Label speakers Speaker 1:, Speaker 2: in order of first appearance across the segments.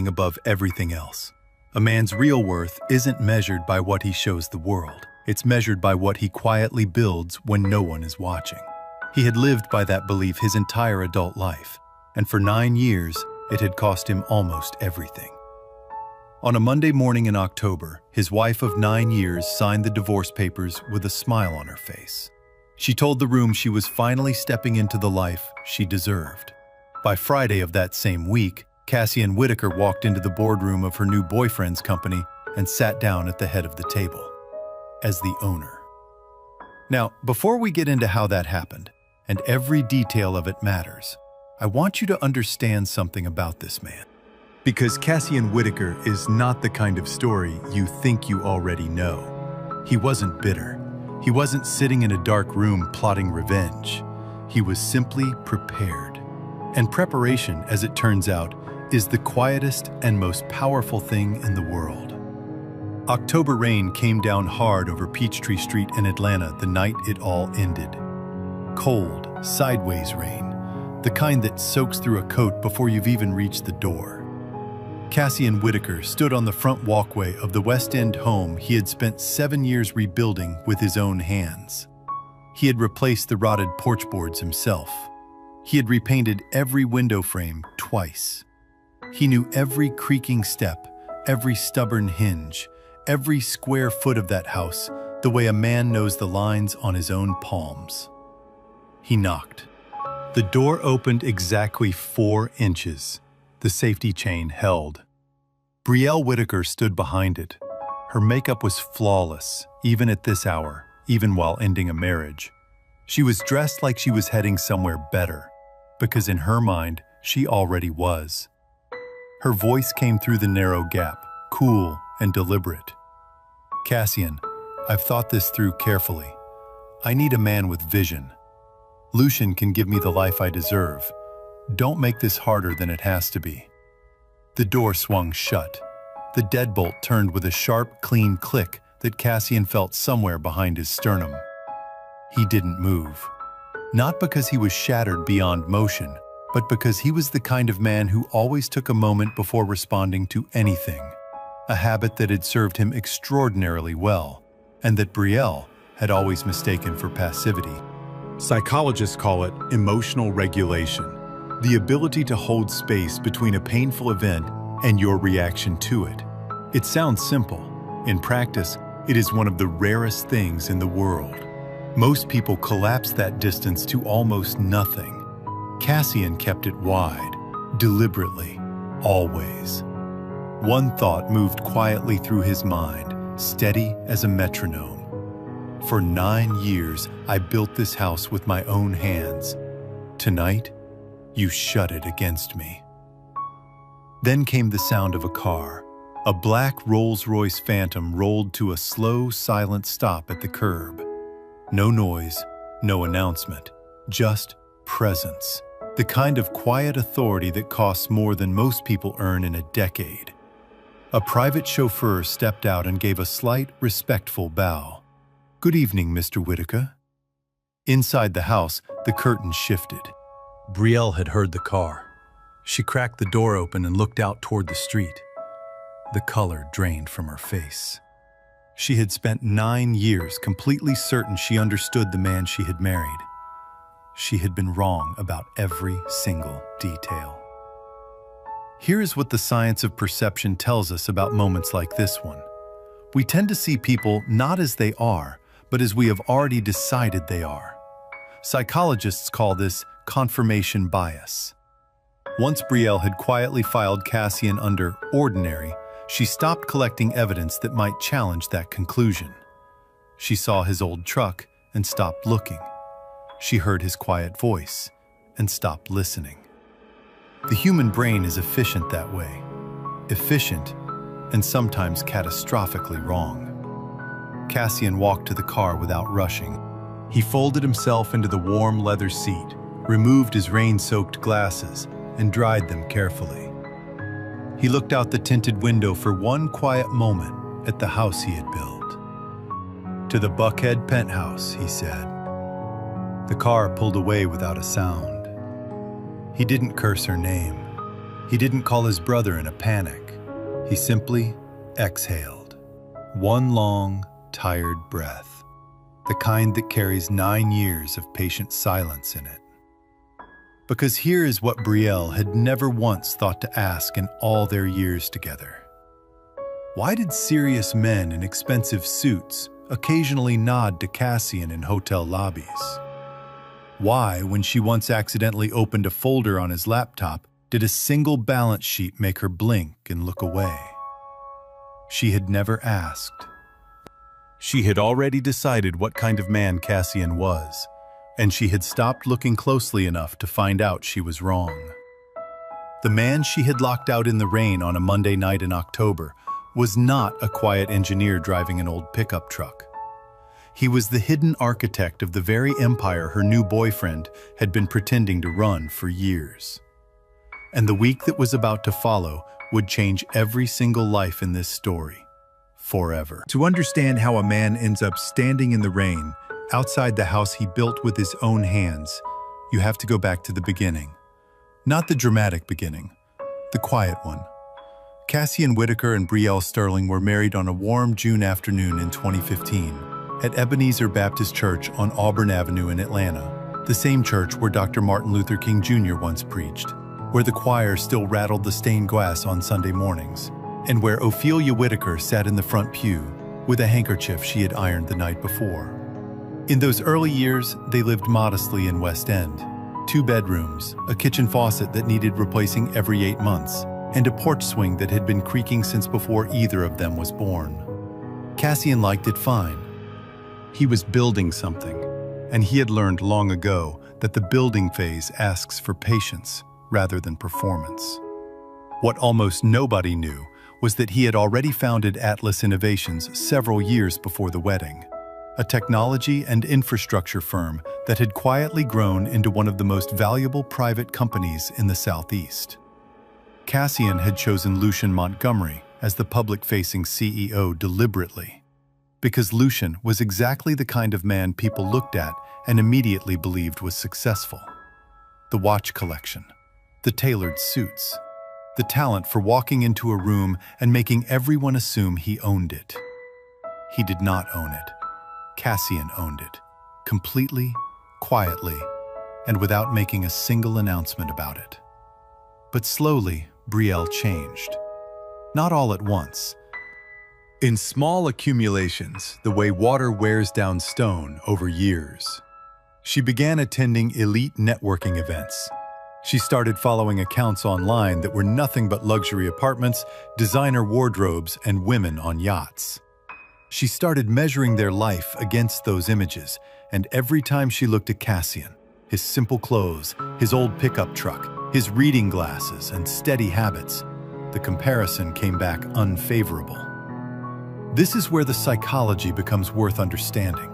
Speaker 1: thing above everything else. A man's real worth isn't measured by what he shows the world. It's measured by what he quietly builds when no one is watching. He had lived by that belief his entire adult life, and for 9 years, it had cost him almost everything. On a Monday morning in October, his wife of 9 years signed the divorce papers with a smile on her face. She told the room she was finally stepping into the life she deserved. By Friday of that same week, Cassian Whitaker walked into the boardroom of her new boyfriend's company and sat down at the head of the table, as the owner. Now, before we get into how that happened, and every detail of it matters, I want you to understand something about this man. Because Cassian Whitaker is not the kind of story you think you already know. He wasn't bitter. He wasn't sitting in a dark room plotting revenge. He was simply prepared. And preparation, as it turns out, is the quietest and most powerful thing in the world. October rain came down hard over Peachtree Street in Atlanta the night it all ended. Cold, sideways rain, the kind that soaks through a coat before you've even reached the door. Cassian Whitaker stood on the front walkway of the West End home he had spent 7 years rebuilding with his own hands. He had replaced the rotted porch boards himself. He had repainted every window frame twice. He knew every creaking step, every stubborn hinge, every square foot of that house, the way a man knows the lines on his own palms. He knocked. The door opened exactly 4 inches. The safety chain held. Brielle Whitaker stood behind it. Her makeup was flawless, even at this hour, even while ending a marriage. She was dressed like she was heading somewhere better, because in her mind, she already was. Her voice came through the narrow gap, cool and deliberate. Cassian, I've thought this through carefully. I need a man with vision. Lucian can give me the life I deserve. Don't make this harder than it has to be. The door swung shut. The deadbolt turned with a sharp, clean click that Cassian felt somewhere behind his sternum. He didn't move. Not because he was shattered beyond motion, but because he was the kind of man who always took a moment before responding to anything, a habit that had served him extraordinarily well, and that Brielle had always mistaken for passivity. Psychologists call it emotional regulation, the ability to hold space between a painful event and your reaction to it. It sounds simple. In practice, it is one of the rarest things in the world. Most people collapse that distance to almost nothing. Cassian kept it wide, deliberately, always. One thought moved quietly through his mind, steady as a metronome. For 9 years, I built this house with my own hands. Tonight, you shut it against me. Then came the sound of a car. A black Rolls-Royce Phantom rolled to a slow, silent stop at the curb. No noise, no announcement, just presence. The kind of quiet authority that costs more than most people earn in a decade. A private chauffeur stepped out and gave a slight, respectful bow. "Good evening, Mr. Whitaker." Inside the house, the curtain shifted. Brielle had heard the car. She cracked the door open and looked out toward the street. The color drained from her face. She had spent 9 years completely certain she understood the man she had married. She had been wrong about every single detail. Here is what the science of perception tells us about moments like this one. We tend to see people not as they are, but as we have already decided they are. Psychologists call this confirmation bias. Once Brielle had quietly filed Cassian under ordinary, she stopped collecting evidence that might challenge that conclusion. She saw his old truck and stopped looking. She heard his quiet voice and stopped listening. The human brain is efficient that way. Efficient and sometimes catastrophically wrong. Cassian walked to the car without rushing. He folded himself into the warm leather seat, removed his rain-soaked glasses, and dried them carefully. He looked out the tinted window for one quiet moment at the house he had built. "To the Buckhead penthouse," he said. The car pulled away without a sound. He didn't curse her name. He didn't call his brother in a panic. He simply exhaled. One long, tired breath, the kind that carries 9 years of patient silence in it. Because here is what Brielle had never once thought to ask in all their years together. Why did serious men in expensive suits occasionally nod to Cassian in hotel lobbies? Why, when she once accidentally opened a folder on his laptop, did a single balance sheet make her blink and look away? She had never asked. She had already decided what kind of man Cassian was, and she had stopped looking closely enough to find out she was wrong. The man she had locked out in the rain on a Monday night in October was not a quiet engineer driving an old pickup truck. He was the hidden architect of the very empire her new boyfriend had been pretending to run for years. And the week that was about to follow would change every single life in this story, forever. To understand how a man ends up standing in the rain outside the house he built with his own hands, you have to go back to the beginning. Not the dramatic beginning, the quiet one. Cassian Whitaker and Brielle Sterling were married on a warm June afternoon in 2015 at Ebenezer Baptist Church on Auburn Avenue in Atlanta, the same church where Dr. Martin Luther King Jr. once preached, where the choir still rattled the stained glass on Sunday mornings, and where Ophelia Whitaker sat in the front pew with a handkerchief she had ironed the night before. In those early years, they lived modestly in West End. 2 bedrooms, a kitchen faucet that needed replacing every 8 months, and a porch swing that had been creaking since before either of them was born. Cassian liked it fine. He was building something, and he had learned long ago that the building phase asks for patience rather than performance. What almost nobody knew was that he had already founded Atlas Innovations several years before the wedding, a technology and infrastructure firm that had quietly grown into one of the most valuable private companies in the Southeast. Cassian had chosen Lucian Montgomery as the public-facing CEO deliberately, because Lucian was exactly the kind of man people looked at and immediately believed was successful. The watch collection, the tailored suits, the talent for walking into a room and making everyone assume he owned it. He did not own it. Cassian owned it, completely, quietly, and without making a single announcement about it. But slowly, Brielle changed. Not all at once. In small accumulations, the way water wears down stone over years. She began attending elite networking events. She started following accounts online that were nothing but luxury apartments, designer wardrobes, and women on yachts. She started measuring their life against those images, and every time she looked at Cassian, his simple clothes, his old pickup truck, his reading glasses, and steady habits, the comparison came back unfavorable. This is where the psychology becomes worth understanding.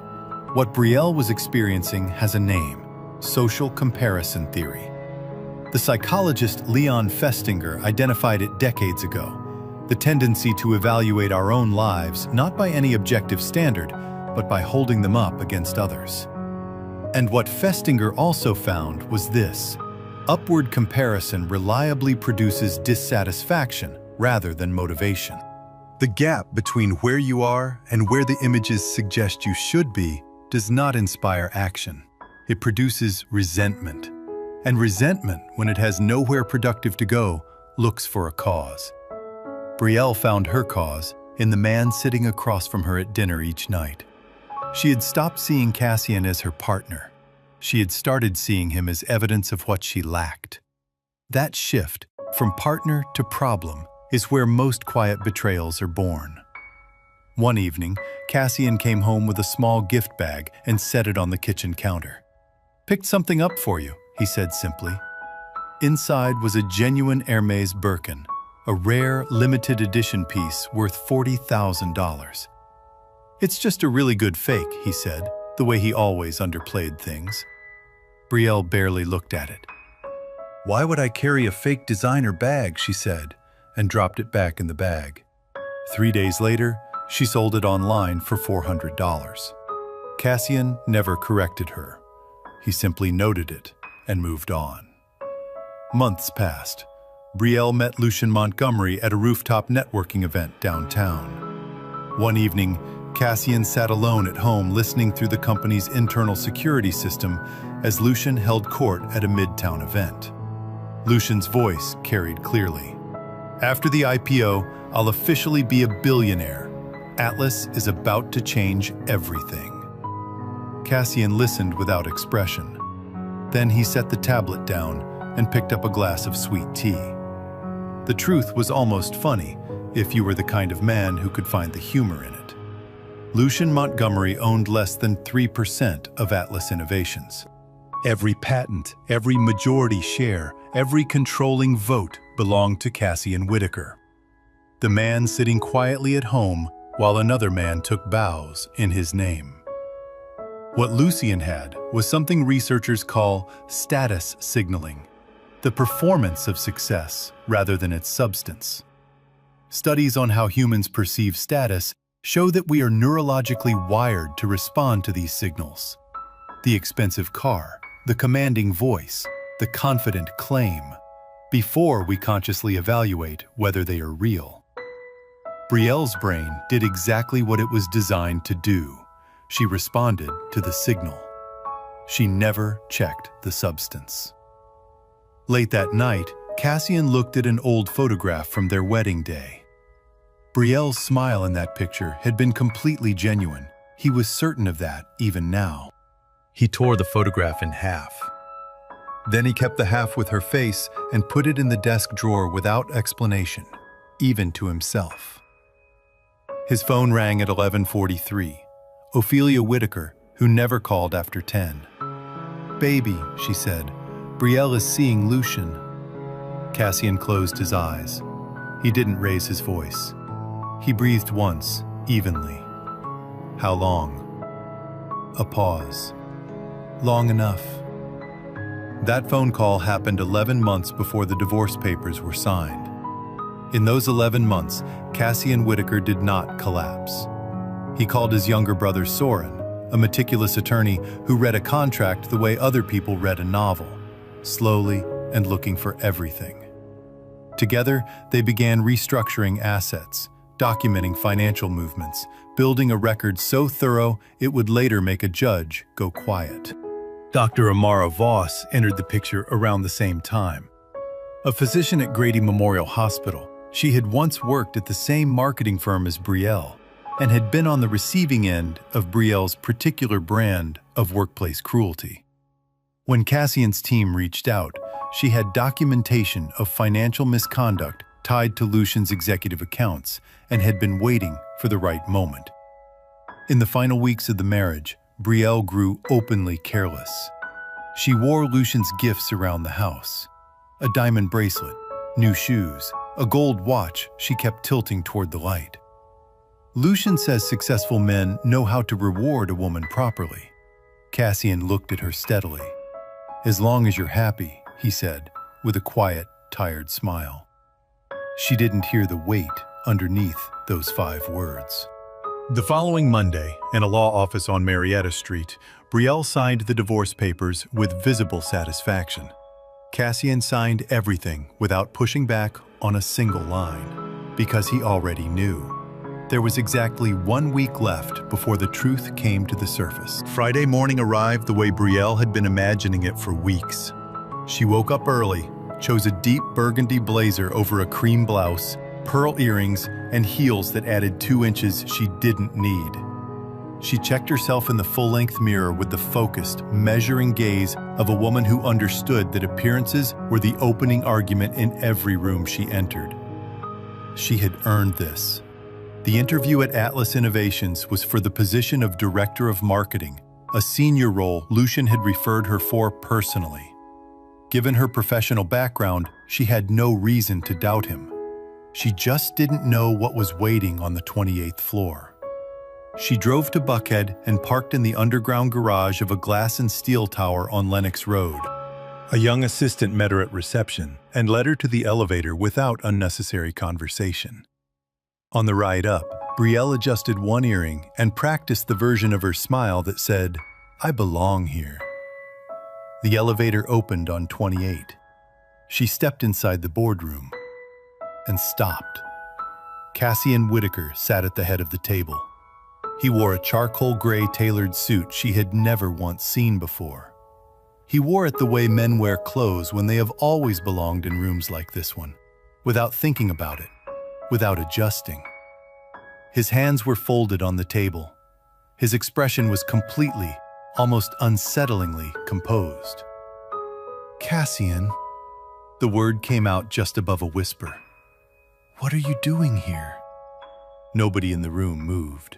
Speaker 1: What Brielle was experiencing has a name: social comparison theory. The psychologist Leon Festinger identified it decades ago, the tendency to evaluate our own lives not by any objective standard, but by holding them up against others. And what Festinger also found was this: upward comparison reliably produces dissatisfaction rather than motivation. The gap between where you are and where the images suggest you should be does not inspire action. It produces resentment. And resentment, when it has nowhere productive to go, looks for a cause. Brielle found her cause in the man sitting across from her at dinner each night. She had stopped seeing Cassian as her partner. She had started seeing him as evidence of what she lacked. That shift, from partner to problem, is where most quiet betrayals are born. One evening, Cassian came home with a small gift bag and set it on the kitchen counter. "Picked something up for you," he said simply. Inside was a genuine Hermès Birkin, a rare, limited edition piece worth $40,000. "It's just a really good fake," he said, the way he always underplayed things. Brielle barely looked at it. "Why would I carry a fake designer bag?" she said, and dropped it back in the bag. 3 days later, she sold it online for $400. Cassian never corrected her. He simply noted it and moved on. Months passed. Brielle met Lucien Montgomery at a rooftop networking event downtown. One evening, Cassian sat alone at home listening through the company's internal security system as Lucien held court at a midtown event. Lucien's voice carried clearly. "After the IPO, I'll officially be a billionaire. Atlas is about to change everything." Cassian listened without expression. Then he set the tablet down and picked up a glass of sweet tea. The truth was almost funny, if you were the kind of man who could find the humor in it. Lucien Montgomery owned less than 3% of Atlas Innovations. Every patent, every majority share, every controlling vote belonged to Cassian Whitaker, the man sitting quietly at home while another man took bows in his name. What Lucien had was something researchers call status signaling, the performance of success rather than its substance. Studies on how humans perceive status show that we are neurologically wired to respond to these signals. The expensive car, the commanding voice, the confident claim, before we consciously evaluate whether they are real. Brielle's brain did exactly what it was designed to do. She responded to the signal. She never checked the substance. Late that night, Cassian looked at an old photograph from their wedding day. Brielle's smile in that picture had been completely genuine. He was certain of that even now. He tore the photograph in half. Then he kept the half with her face and put it in the desk drawer without explanation, even to himself. His phone rang at 11:43. Ophelia Whitaker, who never called after 10. "Baby," she said, "Brielle is seeing Lucien." Cassian closed his eyes. He didn't raise his voice. He breathed once, evenly. How long? A pause. Long enough. That phone call happened 11 months before the divorce papers were signed. In those 11 months, Cassian Whitaker did not collapse. He called his younger brother Soren, a meticulous attorney who read a contract the way other people read a novel, slowly and looking for everything. Together, they began restructuring assets, documenting financial movements, building a record so thorough it would later make a judge go quiet. Dr. Amara Voss entered the picture around the same time. A physician at Grady Memorial Hospital, she had once worked at the same marketing firm as Brielle and had been on the receiving end of Brielle's particular brand of workplace cruelty. When Cassian's team reached out, she had documentation of financial misconduct tied to Lucien's executive accounts and had been waiting for the right moment. In the final weeks of the marriage, Brielle grew openly careless. She wore Lucien's gifts around the house: a diamond bracelet, new shoes, a gold watch she kept tilting toward the light. Lucien says successful men know how to reward a woman properly. Cassian looked at her steadily. "As long as you're happy," he said, with a quiet, tired smile. She didn't hear the weight underneath those 5 words. The following Monday, in a law office on Marietta Street, Brielle signed the divorce papers with visible satisfaction. Cassian signed everything without pushing back on a single line, because he already knew. There was exactly 1 week left before the truth came to the surface. Friday morning arrived the way Brielle had been imagining it for weeks. She woke up early, chose a deep burgundy blazer over a cream blouse, pearl earrings, and heels that added 2 inches she didn't need. She checked herself in the full-length mirror with the focused, measuring gaze of a woman who understood that appearances were the opening argument in every room she entered. She had earned this. The interview at Atlas Innovations was for the position of Director of Marketing, a senior role Lucien had referred her for personally. Given her professional background, she had no reason to doubt him. She just didn't know what was waiting on the 28th floor. She drove to Buckhead and parked in the underground garage of a glass and steel tower on Lenox Road. A young assistant met her at reception and led her to the elevator without unnecessary conversation. On the ride up, Brielle adjusted one earring and practiced the version of her smile that said, "I belong here." The elevator opened on 28. She stepped inside the boardroom and stopped. Cassian Whitaker sat at the head of the table. He wore a charcoal gray tailored suit she had never once seen before. He wore it the way men wear clothes when they have always belonged in rooms like this one, without thinking about it, without adjusting. His hands were folded on the table. His expression was completely, almost unsettlingly composed. "Cassian," the word came out just above a whisper. "What are you doing here?" Nobody in the room moved.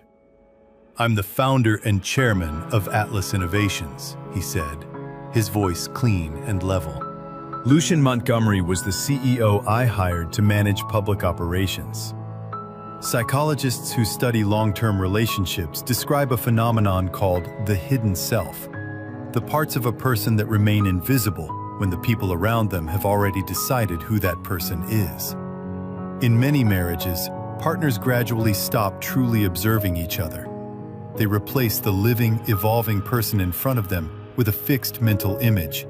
Speaker 1: "I'm the founder and chairman of Atlas Innovations," he said, his voice clean and level. "Lucian Montgomery was the CEO I hired to manage public operations. Psychologists who study long-term relationships describe a phenomenon called the hidden self, the parts of a person that remain invisible when the people around them have already decided who that person is. In many marriages, partners gradually stop truly observing each other. They replace the living, evolving person in front of them with a fixed mental image,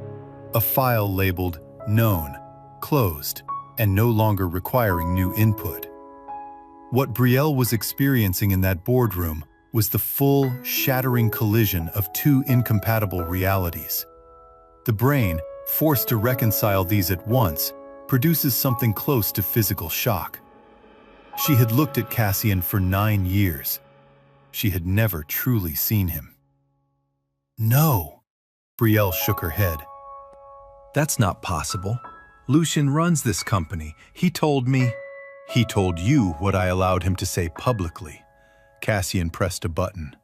Speaker 1: a file labeled known, closed, and no longer requiring new input. What Brielle was experiencing in that boardroom was the full, shattering collision of two incompatible realities. The brain, forced to reconcile these at once, produces something close to physical shock. She had looked at Cassian for 9 years. She had never truly seen him. "No," Brielle shook her head. "That's not possible. Lucian runs this company. He told me." "He told you what I allowed him to say publicly." Cassian pressed a button.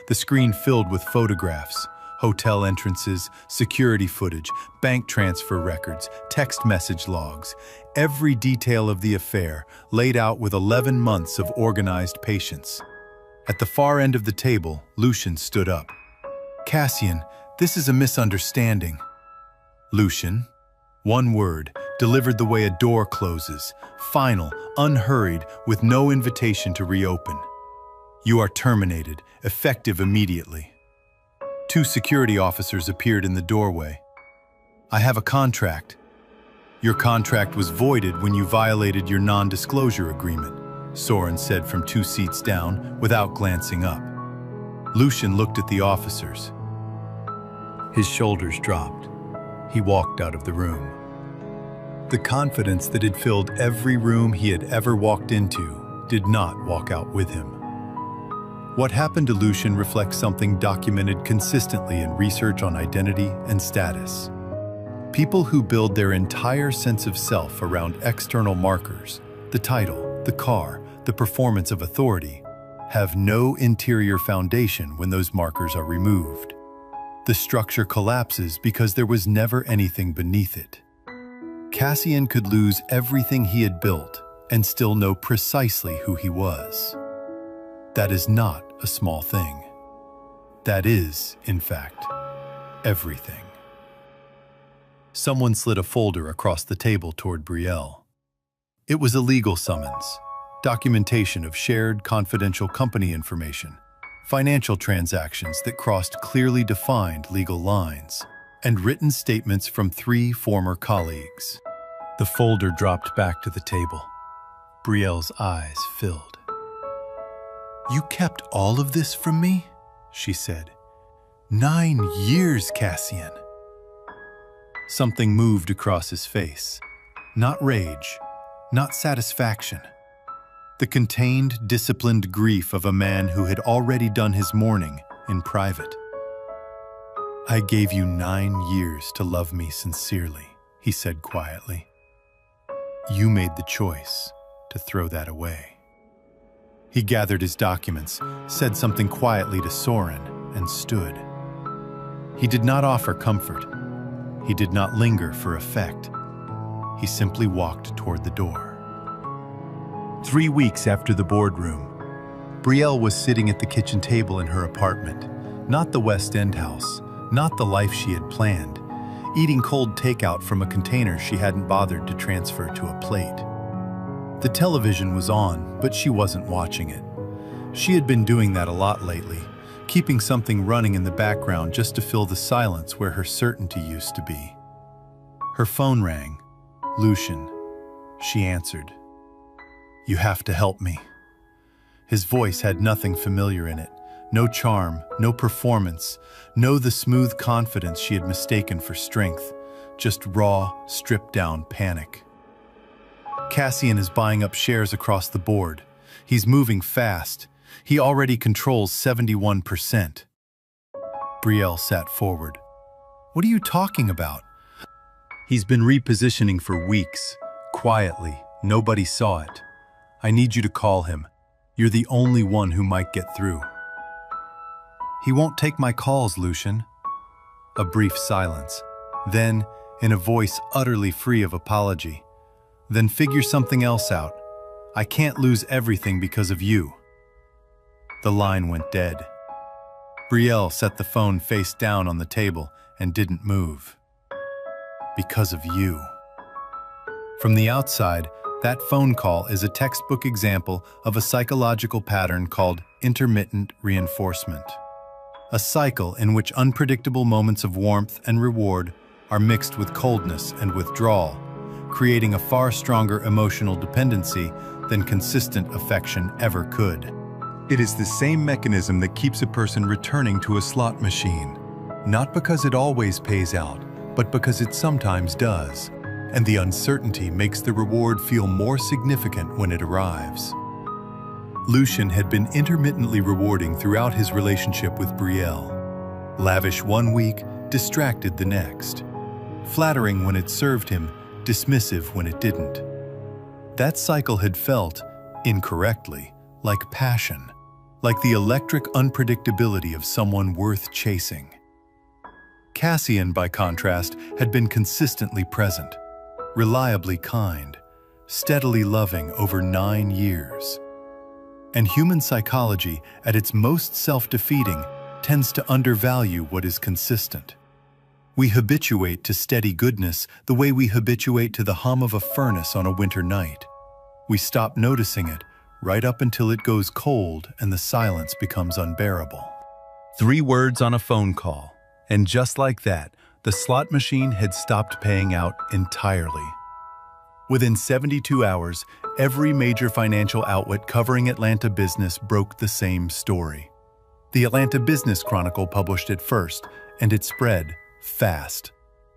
Speaker 1: The screen filled with photographs, hotel entrances, security footage, bank transfer records, text message logs, every detail of the affair laid out with 11 months of organized patience. At the far end of the table, Lucian stood up. "Cassian, this is a misunderstanding." Lucian, one word, delivered the way a door closes, final, unhurried, with no invitation to reopen. "You are terminated, effective immediately." 2 security officers appeared in the doorway. "I have a contract." "Your contract was voided when you violated your non-disclosure agreement," Soren said from 2 seats down, without glancing up. Lucian looked at the officers. His shoulders dropped. He walked out of the room. The confidence that had filled every room he had ever walked into did not walk out with him. What happened to Lucian reflects something documented consistently in research on identity and status. People who build their entire sense of self around external markers, the title, the car, the performance of authority, have no interior foundation when those markers are removed. The structure collapses because there was never anything beneath it. Cassian could lose everything he had built and still know precisely who he was. That is not a small thing. That is, in fact, everything. Someone slid a folder across the table toward Brielle. It was a legal summons, documentation of shared confidential company information, financial transactions that crossed clearly defined legal lines, and written statements from 3 former colleagues. The folder dropped back to the table. Brielle's eyes filled. "You kept all of this from me?" she said. 9 years, Cassian." Something moved across his face. Not rage, not satisfaction. The contained, disciplined grief of a man who had already done his mourning in private. "I gave you 9 years to love me sincerely," he said quietly. "You made the choice to throw that away." He gathered his documents, said something quietly to Soren, and stood. He did not offer comfort. He did not linger for effect. He simply walked toward the door. 3 weeks after the boardroom, Brielle was sitting at the kitchen table in her apartment, not the West End house, not the life she had planned, eating cold takeout from a container she hadn't bothered to transfer to a plate. The television was on, but she wasn't watching it. She had been doing that a lot lately, keeping something running in the background just to fill the silence where her certainty used to be. Her phone rang. "Lucian," she answered. "You have to help me." His voice had nothing familiar in it. No charm, no performance, no the smooth confidence she had mistaken for strength. Just raw, stripped-down panic. "Cassian is buying up shares across the board. He's moving fast. He already controls 71%. Brielle sat forward. "What are you talking about?" "He's been repositioning for weeks. Quietly. Nobody saw it. I need you to call him. You're the only one who might get through." "He won't take my calls, Lucian." A brief silence. Then, in a voice utterly free of apology, "Then figure something else out. I can't lose everything because of you." The line went dead. Brielle set the phone face down on the table and didn't move. "Because of you." From the outside, that phone call is a textbook example of a psychological pattern called intermittent reinforcement. A cycle in which unpredictable moments of warmth and reward are mixed with coldness and withdrawal, creating a far stronger emotional dependency than consistent affection ever could. It is the same mechanism that keeps a person returning to a slot machine, not because it always pays out, but because it sometimes does, and the uncertainty makes the reward feel more significant when it arrives. Lucian had been intermittently rewarding throughout his relationship with Brielle. Lavish one week, distracted the next. Flattering when it served him, dismissive when it didn't. That cycle had felt, incorrectly, like passion, like the electric unpredictability of someone worth chasing. Cassian, by contrast, had been consistently present, reliably kind, steadily loving over 9 years. And human psychology, at its most self-defeating, tends to undervalue what is consistent. We habituate to steady goodness the way we habituate to the hum of a furnace on a winter night. We stop noticing it right up until it goes cold and the silence becomes unbearable. 3 words on a phone call, and just like that, the slot machine had stopped paying out entirely. Within 72 hours, every major financial outlet covering Atlanta business broke the same story. The Atlanta Business Chronicle published it first, and it spread fast.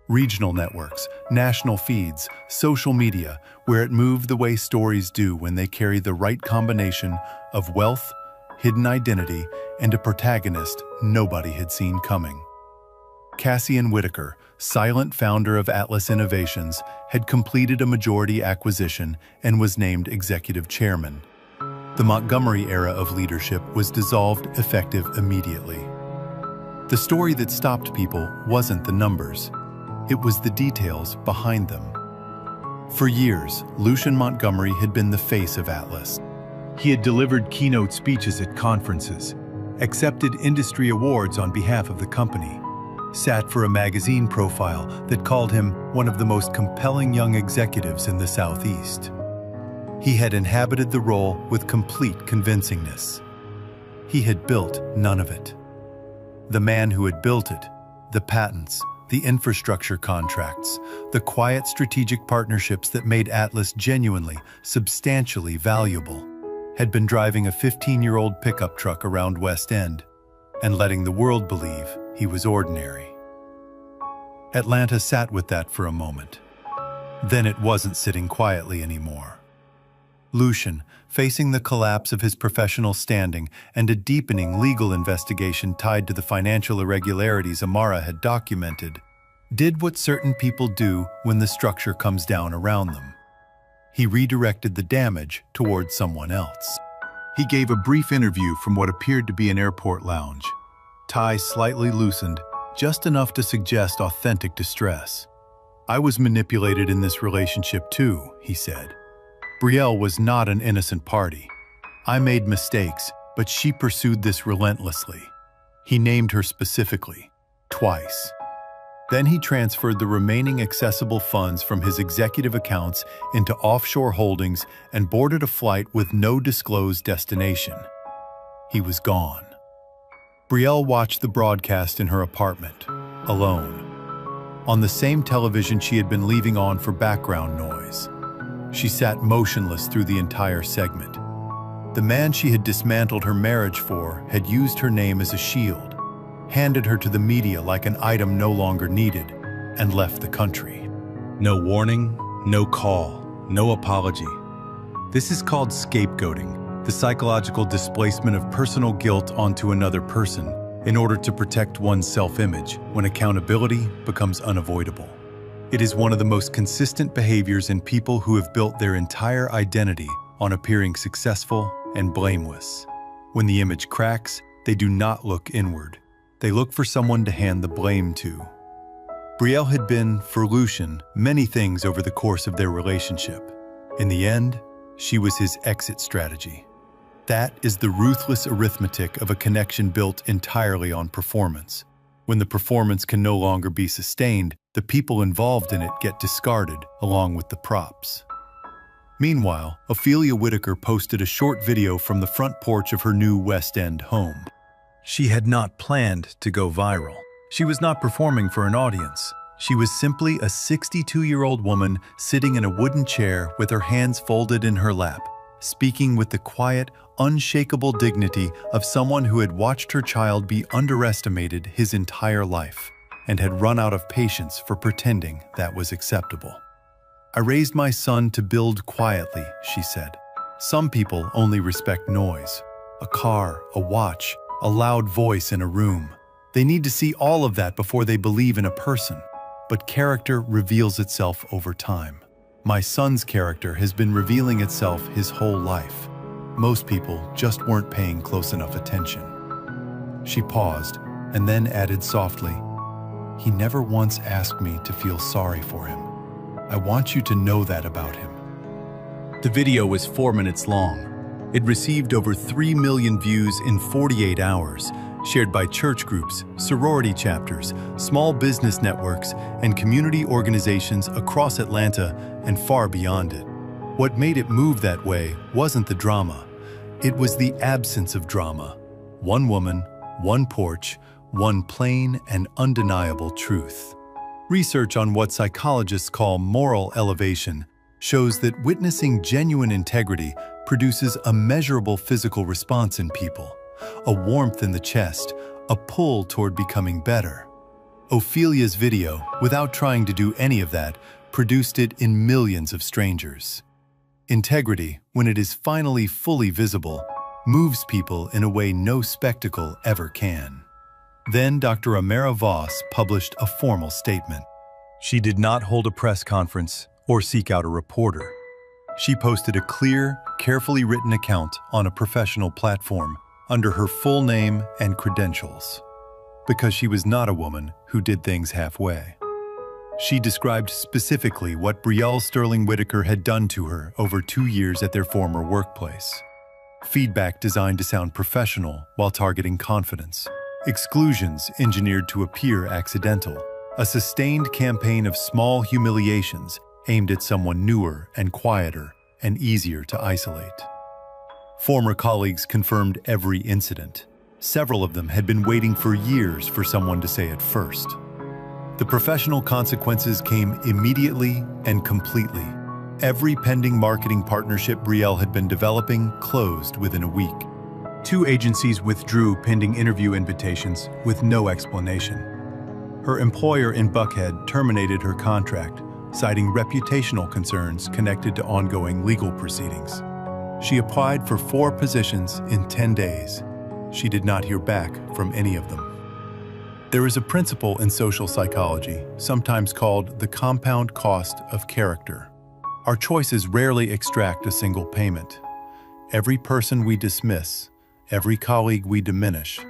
Speaker 1: Regional networks, national feeds, social media, where it moved the way stories do when they carry the right combination of wealth, hidden identity, and a protagonist nobody had seen coming. Cassian Whitaker, silent founder of Atlas Innovations, had completed a majority acquisition and was named executive chairman. The Montgomery era of leadership was dissolved effective immediately. The story that stopped people wasn't the numbers. It was the details behind them. For years, Lucian Montgomery had been the face of Atlas. He had delivered keynote speeches at conferences, accepted industry awards on behalf of the company, sat for a magazine profile that called him one of the most compelling young executives in the Southeast. He had inhabited the role with complete convincingness. He had built none of it. The man who had built it, the patents, the infrastructure contracts, the quiet strategic partnerships that made Atlas genuinely, substantially valuable, had been driving a 15-year-old pickup truck around West End and letting the world believe he was ordinary. Atlanta sat with that for a moment. Then it wasn't sitting quietly anymore. Lucian, facing the collapse of his professional standing and a deepening legal investigation tied to the financial irregularities Amara had documented, did what certain people do when the structure comes down around them. He redirected the damage toward someone else. He gave a brief interview from what appeared to be an airport lounge. Ties slightly loosened, just enough to suggest authentic distress. "I was manipulated in this relationship too," he said. "Brielle was not an innocent party. I made mistakes, but she pursued this relentlessly." He named her specifically, twice. Then he transferred the remaining accessible funds from his executive accounts into offshore holdings and boarded a flight with no disclosed destination. He was gone. Brielle watched the broadcast in her apartment, alone. on the same television she had been leaving on for background noise. She sat motionless through the entire segment. The man she had dismantled her marriage for had used her name as a shield, handed her to the media like an item no longer needed, and left the country. No warning, no call, no apology. This is called scapegoating, the psychological displacement of personal guilt onto another person in order to protect one's self-image when accountability becomes unavoidable. It is one of the most consistent behaviors in people who have built their entire identity on appearing successful and blameless. When the image cracks, they do not look inward. They look for someone to hand the blame to. Brielle had been, for Lucien, many things over the course of their relationship. In the end, she was his exit strategy. That is the ruthless arithmetic of a connection built entirely on performance. When the performance can no longer be sustained, the people involved in it get discarded along with the props. Meanwhile, Ophelia Whitaker posted a short video from the front porch of her new West End home. She had not planned to go viral. She was not performing for an audience. She was simply a 62-year-old woman sitting in a wooden chair with her hands folded in her lap, speaking with the quiet, unshakable dignity of someone who had watched her child be underestimated his entire life and had run out of patience for pretending that was acceptable. "I raised my son to build quietly," she said. "Some people only respect noise. A car, a watch, a loud voice in a room. They need to see all of that before they believe in a person. But character reveals itself over time. My son's character has been revealing itself his whole life. Most people just weren't paying close enough attention." She paused and then added softly, "He never once asked me to feel sorry for him. I want you to know that about him." The video was 4 minutes long. It received over 3 million views in 48 hours, shared by church groups, sorority chapters, small business networks, and community organizations across Atlanta and far beyond it. What made it move that way wasn't the drama. It was the absence of drama. One woman, one porch, one plain and undeniable truth. Research on what psychologists call moral elevation shows that witnessing genuine integrity produces a measurable physical response in people, a warmth in the chest, a pull toward becoming better. Ophelia's video, without trying to do any of that, produced it in millions of strangers. Integrity, when it is finally fully visible, moves people in a way no spectacle ever can. Then Dr. Amara Voss published a formal statement. She did not hold a press conference or seek out a reporter. She posted a clear, carefully written account on a professional platform under her full name and credentials, because she was not a woman who did things halfway. She described specifically what Brielle Sterling Whitaker had done to her over 2 years at their former workplace. Feedback designed to sound professional while targeting confidence. Exclusions engineered to appear accidental. A sustained campaign of small humiliations aimed at someone newer and quieter and easier to isolate. Former colleagues confirmed every incident. Several of them had been waiting for years for someone to say it first. The professional consequences came immediately and completely. Every pending marketing partnership Brielle had been developing closed within a week. 2 agencies withdrew pending interview invitations with no explanation. Her employer in Buckhead terminated her contract, citing reputational concerns connected to ongoing legal proceedings. She applied for 4 positions in 10 days. She did not hear back from any of them. There is a principle in social psychology, sometimes called the compound cost of character. Our choices rarely extract a single payment. Every person we dismiss, every colleague we diminish,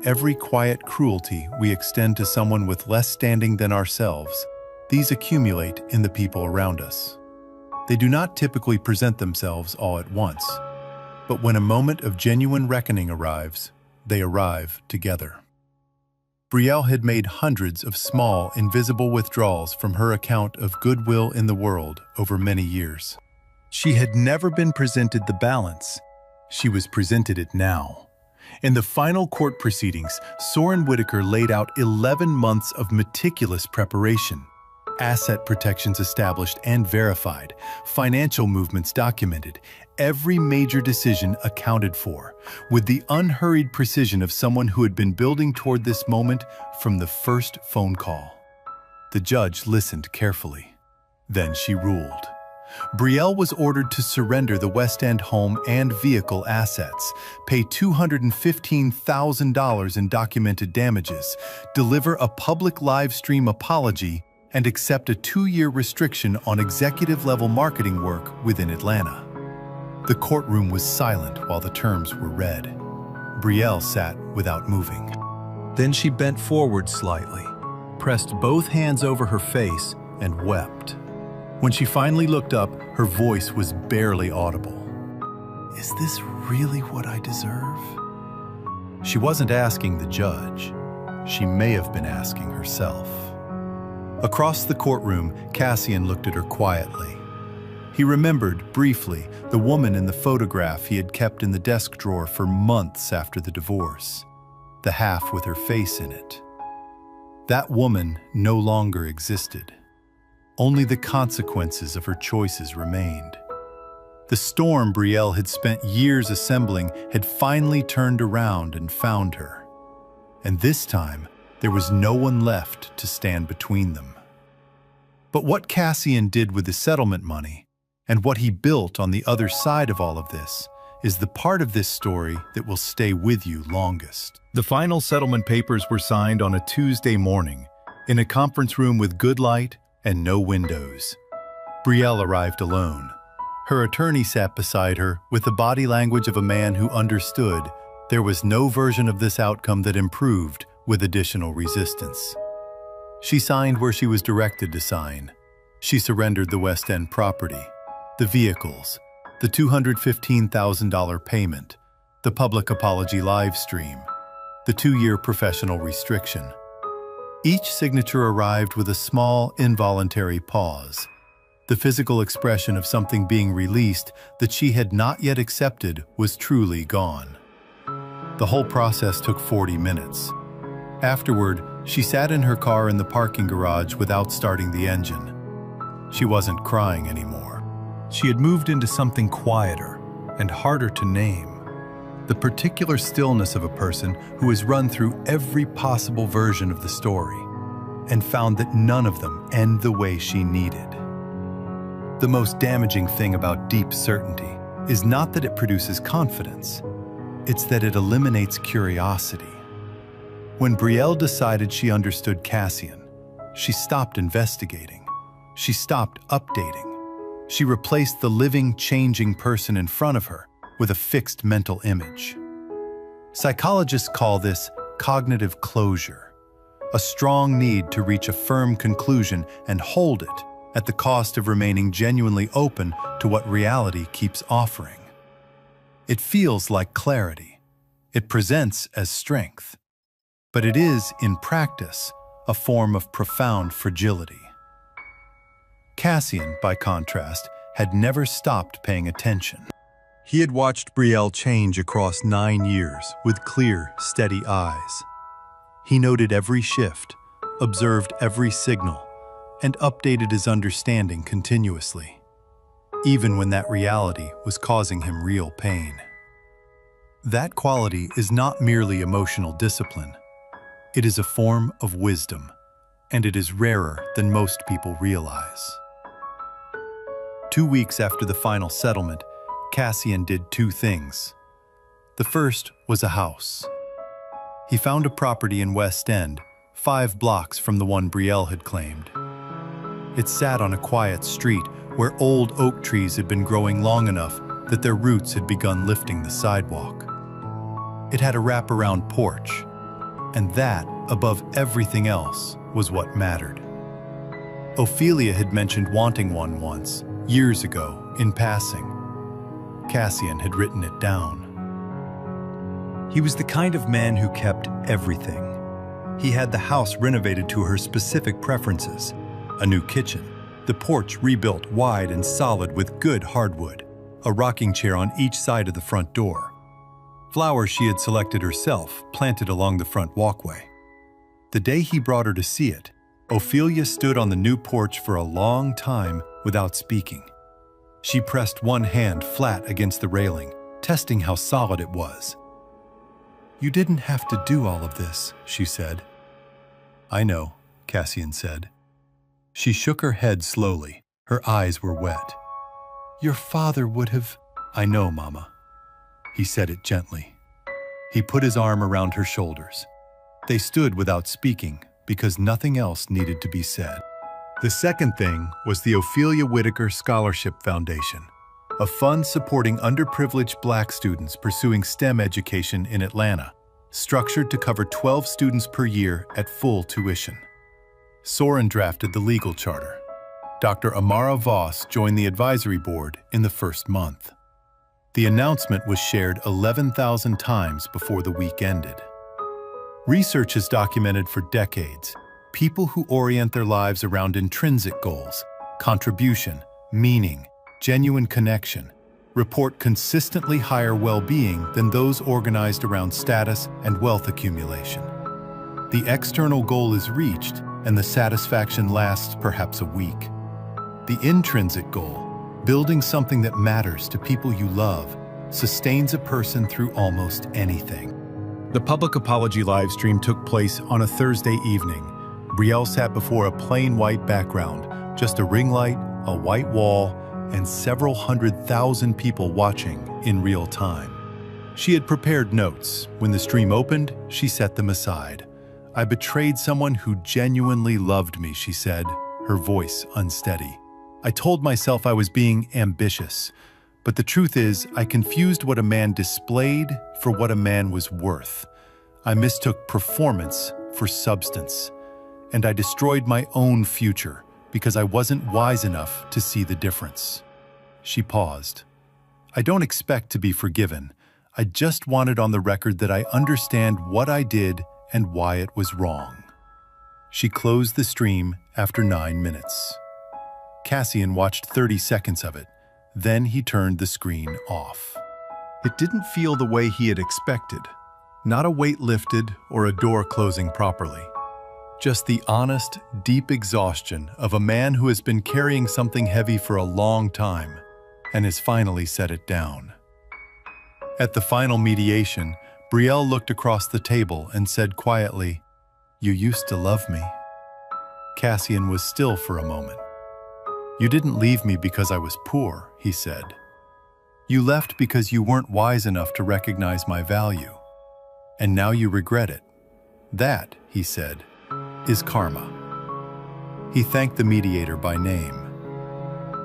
Speaker 1: every quiet cruelty we extend to someone with less standing than ourselves, these accumulate in the people around us. They do not typically present themselves all at once, but when a moment of genuine reckoning arrives, they arrive together. Brielle had made hundreds of small, invisible withdrawals from her account of goodwill in the world over many years. She had never been presented the balance. She was presented it now. In the final court proceedings, Soren Whitaker laid out 11 months of meticulous preparation. Asset protections established and verified, financial movements documented, every major decision accounted for, with the unhurried precision of someone who had been building toward this moment from the first phone call. The judge listened carefully. Then she ruled. Brielle was ordered to surrender the West End home and vehicle assets, pay $215,000 in documented damages, deliver a public live stream apology, and accept a 2-year restriction on executive-level marketing work within Atlanta. The courtroom was silent while the terms were read. Brielle sat without moving. Then she bent forward slightly, pressed both hands over her face, and wept. When she finally looked up, her voice was barely audible. "Is this really what I deserve?" She wasn't asking the judge. She may have been asking herself. Across the courtroom, Cassian looked at her quietly. He remembered, briefly, the woman in the photograph he had kept in the desk drawer for months after the divorce, the half with her face in it. That woman no longer existed. Only the consequences of her choices remained. The storm Brielle had spent years assembling had finally turned around and found her. And this time, there was no one left to stand between them. But what Cassian did with the settlement money, and what he built on the other side of all of this, is the part of this story that will stay with you longest. The final settlement papers were signed on a Tuesday morning, in a conference room with good light and no windows. Brielle arrived alone. Her attorney sat beside her with the body language of a man who understood there was no version of this outcome that improved with additional resistance. She signed where she was directed to sign. She surrendered the West End property, the vehicles, the $215,000 payment, the public apology live stream, the 2-year professional restriction. Each signature arrived with a small, involuntary pause, the physical expression of something being released that she had not yet accepted was truly gone. The whole process took 40 minutes. Afterward, she sat in her car in the parking garage without starting the engine. She wasn't crying anymore. She had moved into something quieter and harder to name. The particular stillness of a person who has run through every possible version of the story and found that none of them end the way she needed. The most damaging thing about deep certainty is not that it produces confidence, it's that it eliminates curiosity. When Brielle decided she understood Cassian, she stopped investigating. She stopped updating. She replaced the living, changing person in front of her with a fixed mental image. Psychologists call this cognitive closure, a strong need to reach a firm conclusion and hold it at the cost of remaining genuinely open to what reality keeps offering. It feels like clarity. It presents as strength. But it is, in practice, a form of profound fragility. Cassian, by contrast, had never stopped paying attention. He had watched Brielle change across 9 years with clear, steady eyes. He noted every shift, observed every signal, and updated his understanding continuously, even when that reality was causing him real pain. That quality is not merely emotional discipline. It is a form of wisdom, and it is rarer than most people realize. 2 weeks after the final settlement, Cassian did 2 things. The first was a house. He found a property in West End, 5 blocks from the one Brielle had claimed. It sat on a quiet street where old oak trees had been growing long enough that their roots had begun lifting the sidewalk. It had a wraparound porch, and that, above everything else, was what mattered. Ophelia had mentioned wanting one once, years ago, in passing. Cassian had written it down. He was the kind of man who kept everything. He had the house renovated to her specific preferences, a new kitchen, the porch rebuilt wide and solid with good hardwood, a rocking chair on each side of the front door. flowers she had selected herself, planted along the front walkway. The day he brought her to see it, Ophelia stood on the new porch for a long time without speaking. She pressed one hand flat against the railing, testing how solid it was. "You didn't have to do all of this," she said. "I know," Cassian said. She shook her head slowly. Her eyes were wet. "Your father would have—" "I know, Mama." He said it gently. He put his arm around her shoulders. They stood without speaking because nothing else needed to be said. The second thing was the Ophelia Whitaker Scholarship Foundation, a fund supporting underprivileged Black students pursuing STEM education in Atlanta, structured to cover 12 students per year at full tuition. Soren drafted the legal charter. Dr. Amara Voss joined the advisory board in the first month. The announcement was shared 11,000 times before the week ended. Research has documented for decades people who orient their lives around intrinsic goals, contribution, meaning, genuine connection, report consistently higher well-being than those organized around status and wealth accumulation. The external goal is reached, and the satisfaction lasts perhaps a week. The intrinsic goal, building something that matters to people you love, sustains a person through almost anything. The public apology livestream took place on a Thursday evening. Brielle sat before a plain white background, just a ring light, a white wall, and several 100,000 people watching in real time. She had prepared notes. When the stream opened, she set them aside. "I betrayed someone who genuinely loved me," she said, her voice unsteady. "I told myself I was being ambitious, but the truth is I confused what a man displayed for what a man was worth. I mistook performance for substance, and I destroyed my own future because I wasn't wise enough to see the difference." She paused. "I don't expect to be forgiven. I just wanted on the record that I understand what I did and why it was wrong." She closed the stream after 9 minutes. Cassian watched 30 seconds of it. Then he turned the screen off. It didn't feel the way he had expected. Not a weight lifted or a door closing properly. Just the honest, deep exhaustion of a man who has been carrying something heavy for a long time and has finally set it down. At the final mediation, Brielle looked across the table and said quietly, "You used to love me." Cassian was still for a moment. "You didn't leave me because I was poor," he said. "You left because you weren't wise enough to recognize my value. And now you regret it. That," he said, "is karma." He thanked the mediator by name.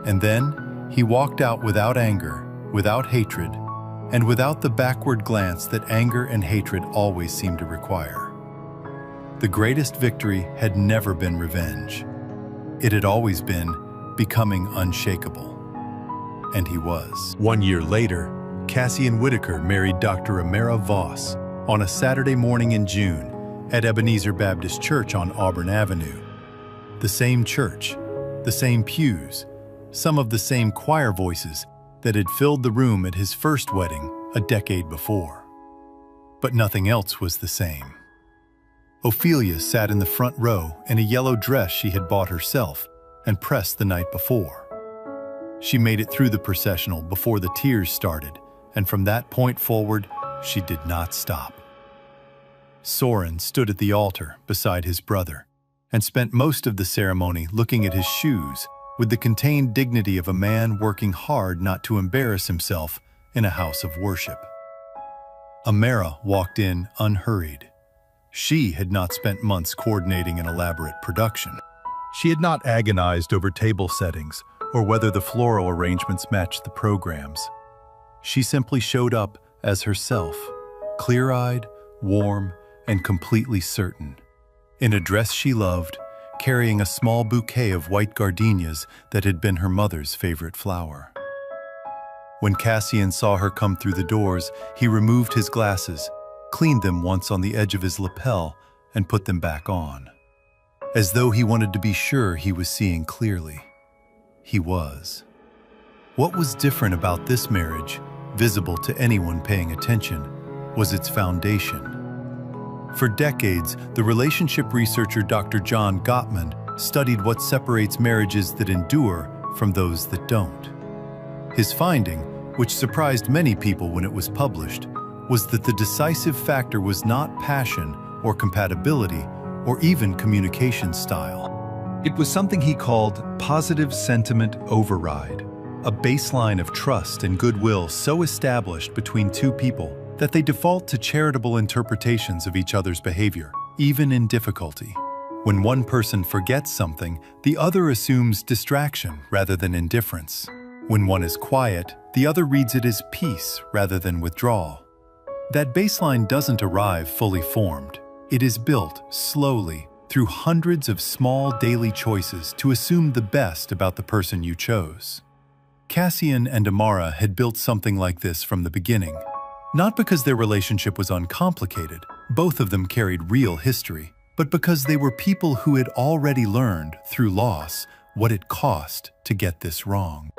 Speaker 1: And then he walked out without anger, without hatred, and without the backward glance that anger and hatred always seem to require. The greatest victory had never been revenge. It had always been becoming unshakable. And he was. 1 year later, Cassian Whitaker married Dr. Amara Voss on a Saturday morning in June at Ebenezer Baptist Church on Auburn Avenue. The same church, the same pews, some of the same choir voices that had filled the room at his first wedding a decade before. But nothing else was the same. Ophelia sat in the front row in a yellow dress she had bought herself and pressed the night before. She made it through the processional before the tears started, and from that point forward, she did not stop. Soren stood at the altar beside his brother and spent most of the ceremony looking at his shoes with the contained dignity of a man working hard not to embarrass himself in a house of worship. Amara walked in unhurried. She had not spent months coordinating an elaborate production. She had not agonized over table settings or whether the floral arrangements matched the programs. She simply showed up as herself, clear-eyed, warm, and completely certain. In a dress she loved, carrying a small bouquet of white gardenias that had been her mother's favorite flower. When Cassian saw her come through the doors, he removed his glasses, cleaned them once on the edge of his lapel, and put them back on. As though he wanted to be sure he was seeing clearly. He was. What was different about this marriage, visible to anyone paying attention, was its foundation. For decades, the relationship researcher Dr. John Gottman studied what separates marriages that endure from those that don't. His finding, which surprised many people when it was published, was that the decisive factor was not passion or compatibility or even communication style. It was something he called positive sentiment override, a baseline of trust and goodwill so established between two people that they default to charitable interpretations of each other's behavior, even in difficulty. When one person forgets something, the other assumes distraction rather than indifference. When one is quiet, the other reads it as peace rather than withdrawal. That baseline doesn't arrive fully formed. It is built slowly through hundreds of small daily choices to assume the best about the person you chose. Cassian and Amara had built something like this from the beginning. Not because their relationship was uncomplicated, both of them carried real history, but because they were people who had already learned, through loss, what it cost to get this wrong.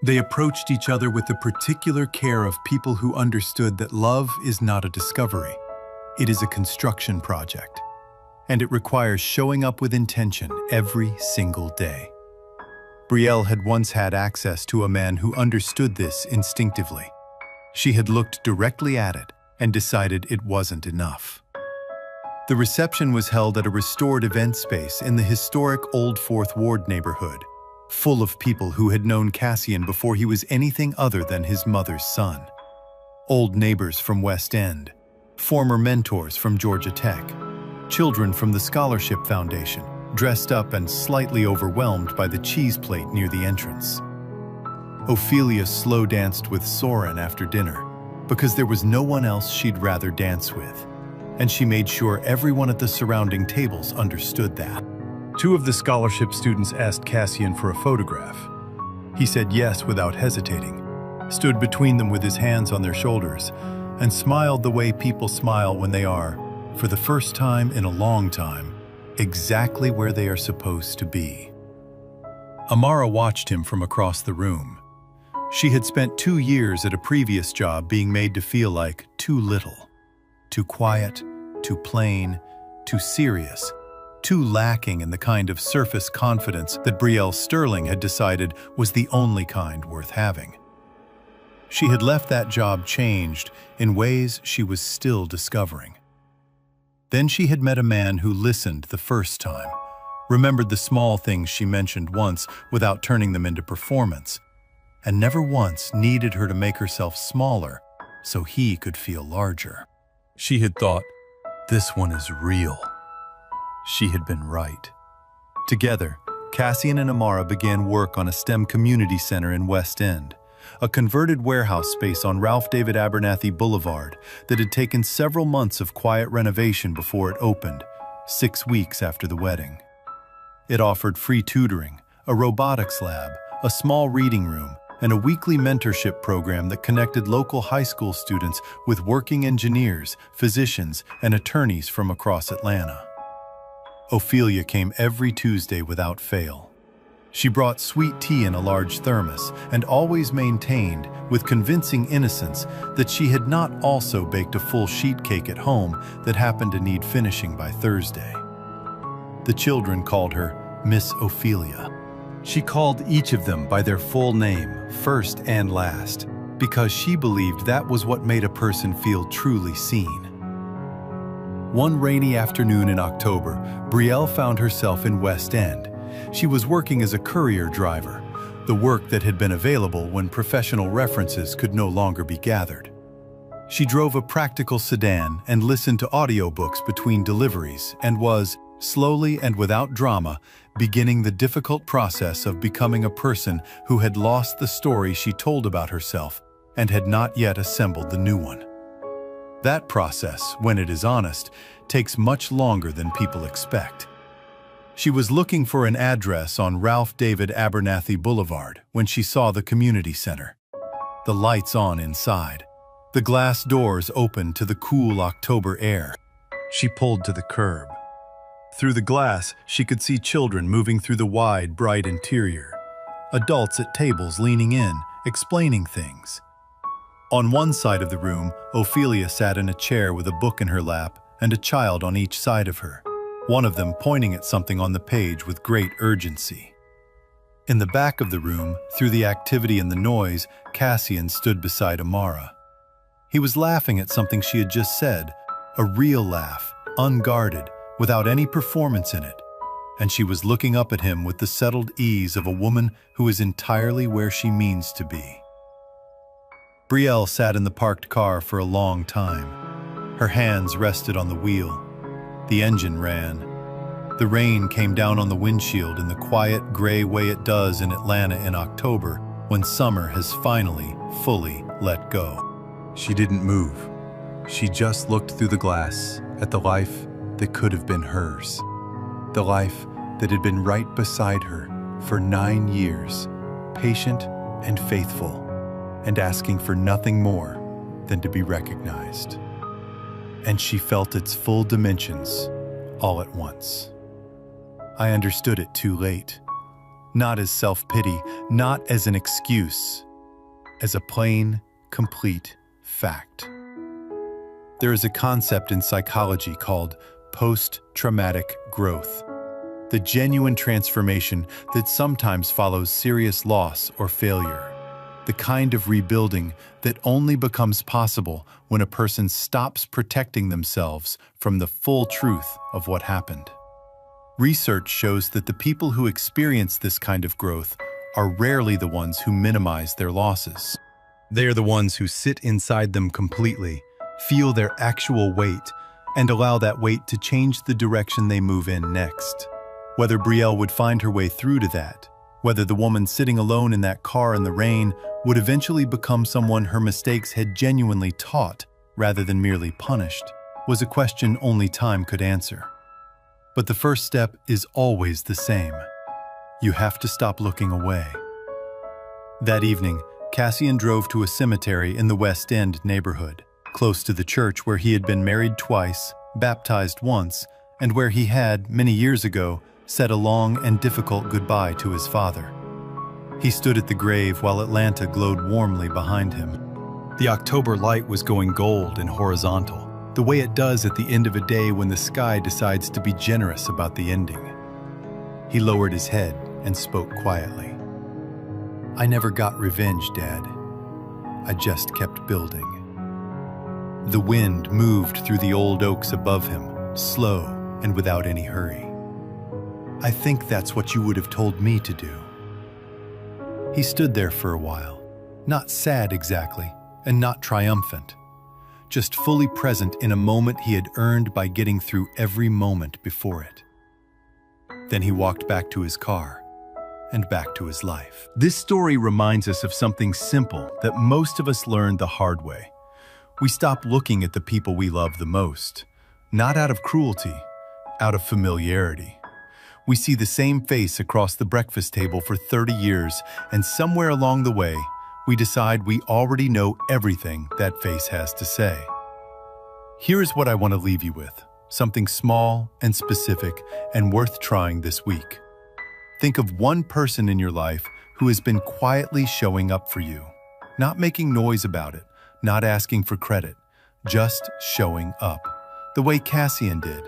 Speaker 1: They approached each other with the particular care of people who understood that love is not a discovery. It is a construction project, and it requires showing up with intention every single day. Brielle had once had access to a man who understood this instinctively. She had looked directly at it and decided it wasn't enough. The reception was held at a restored event space in the historic Old Fourth Ward neighborhood, full of people who had known Cassian before he was anything other than his mother's son. Old neighbors from West End, former mentors from Georgia Tech, children from the Scholarship Foundation, dressed up and slightly overwhelmed by the cheese plate near the entrance. Ophelia slow danced with Soren after dinner because there was no one else she'd rather dance with, and she made sure everyone at the surrounding tables understood that. Two of the scholarship students asked Cassian for a photograph. He said yes without hesitating, stood between them with his hands on their shoulders, and smiled the way people smile when they are, for the first time in a long time, exactly where they are supposed to be. Amara watched him from across the room. She had spent 2 years at a previous job being made to feel like too little, too quiet, too plain, too serious, too lacking in the kind of surface confidence that Brielle Sterling had decided was the only kind worth having. She had left that job changed in ways she was still discovering. Then she had met a man who listened the first time, remembered the small things she mentioned once without turning them into performance, and never once needed her to make herself smaller so he could feel larger. She had thought, this one is real. She had been right. Together, Cassian and Amara began work on a STEM community center in West End, a converted warehouse space on Ralph David Abernathy Boulevard that had taken several months of quiet renovation before it opened, 6 weeks after the wedding. It offered free tutoring, a robotics lab, a small reading room, and a weekly mentorship program that connected local high school students with working engineers, physicians, and attorneys from across Atlanta. Ophelia came every Tuesday without fail. She brought sweet tea in a large thermos and always maintained, with convincing innocence, that she had not also baked a full sheet cake at home that happened to need finishing by Thursday. The children called her Miss Ophelia. She called each of them by their full name, first and last, because she believed that was what made a person feel truly seen. One rainy afternoon in October, Brielle found herself in West End. She was working as a courier driver, the work that had been available when professional references could no longer be gathered. She drove a practical sedan and listened to audiobooks between deliveries and was, slowly and without drama, beginning the difficult process of becoming a person who had lost the story she told about herself and had not yet assembled the new one. That process, when it is honest, takes much longer than people expect. She was looking for an address on Ralph David Abernathy Boulevard when she saw the community center. The lights on inside. The glass doors open to the cool October air. She pulled to the curb. Through the glass, she could see children moving through the wide, bright interior. Adults at tables leaning in, explaining things. On one side of the room, Ophelia sat in a chair with a book in her lap and a child on each side of her, one of them pointing at something on the page with great urgency. In the back of the room, through the activity and the noise, Cassian stood beside Amara. He was laughing at something she had just said, a real laugh, unguarded, without any performance in it, and she was looking up at him with the settled ease of a woman who is entirely where she means to be. Brielle sat in the parked car for a long time. Her hands rested on the wheel. The engine ran. The rain came down on the windshield in the quiet, gray way it does in Atlanta in October when summer has finally, fully let go. She didn't move. She just looked through the glass at the life that could have been hers. The life that had been right beside her for 9 years, patient and faithful, and asking for nothing more than to be recognized. And she felt its full dimensions all at once. I understood it too late, not as self-pity, not as an excuse, as a plain, complete fact. There is a concept in psychology called post-traumatic growth, the genuine transformation that sometimes follows serious loss or failure, the kind of rebuilding that only becomes possible when a person stops protecting themselves from the full truth of what happened. Research shows that the people who experience this kind of growth are rarely the ones who minimize their losses. They are the ones who sit inside them completely, feel their actual weight, and allow that weight to change the direction they move in next. Whether Brielle would find her way through to that, whether the woman sitting alone in that car in the rain would eventually become someone her mistakes had genuinely taught rather than merely punished, was a question only time could answer. But the first step is always the same. You have to stop looking away. That evening, Cassian drove to a cemetery in the West End neighborhood, close to the church where he had been married twice, baptized once, and where he had, many years ago, said a long and difficult goodbye to his father. He stood at the grave while Atlanta glowed warmly behind him. The October light was going gold and horizontal, the way it does at the end of a day when the sky decides to be generous about the ending. He lowered his head and spoke quietly. "I never got revenge, Dad. I just kept building." The wind moved through the old oaks above him, slow and without any hurry. "I think that's what you would have told me to do." He stood there for a while, not sad exactly, and not triumphant, just fully present in a moment he had earned by getting through every moment before it. Then he walked back to his car and back to his life. This story reminds us of something simple that most of us learned the hard way. We stop looking at the people we love the most, not out of cruelty, out of familiarity. We see the same face across the breakfast table for 30 years, and somewhere along the way, we decide we already know everything that face has to say. Here's what I want to leave you with, something small and specific and worth trying this week. Think of one person in your life who has been quietly showing up for you, not making noise about it, not asking for credit, just showing up, the way Cassian did,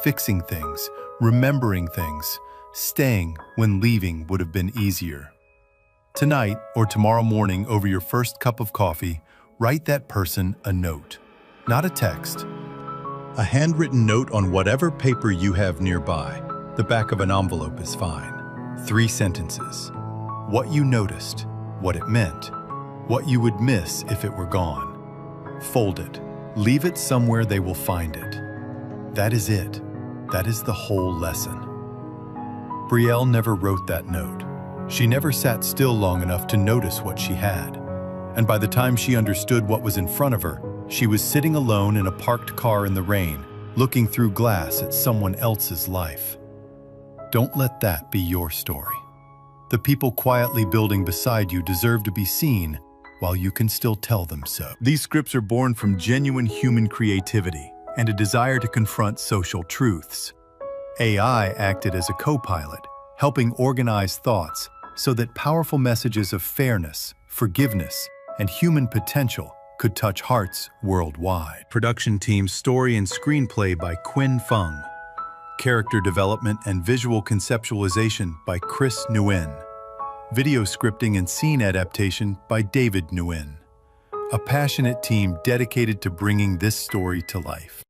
Speaker 1: fixing things, remembering things, staying when leaving would have been easier. Tonight or tomorrow morning over your first cup of coffee, write that person a note, not a text. A handwritten note on whatever paper you have nearby. The back of an envelope is fine. 3 sentences. What you noticed, what it meant, what you would miss if it were gone. Fold it. Leave it somewhere they will find it. That is it. That is the whole lesson. Brielle never wrote that note. She never sat still long enough to notice what she had. And by the time she understood what was in front of her, she was sitting alone in a parked car in the rain, looking through glass at someone else's life. Don't let that be your story. The people quietly building beside you deserve to be seen while you can still tell them so. These scripts are born from genuine human creativity and a desire to confront social truths. AI acted as a co-pilot, helping organize thoughts so that powerful messages of fairness, forgiveness, and human potential could touch hearts worldwide. Production team story and screenplay by Quinn Fung. Character development and visual conceptualization by Chris Nguyen. Video scripting and scene adaptation by David Nguyen. A passionate team dedicated to bringing this story to life.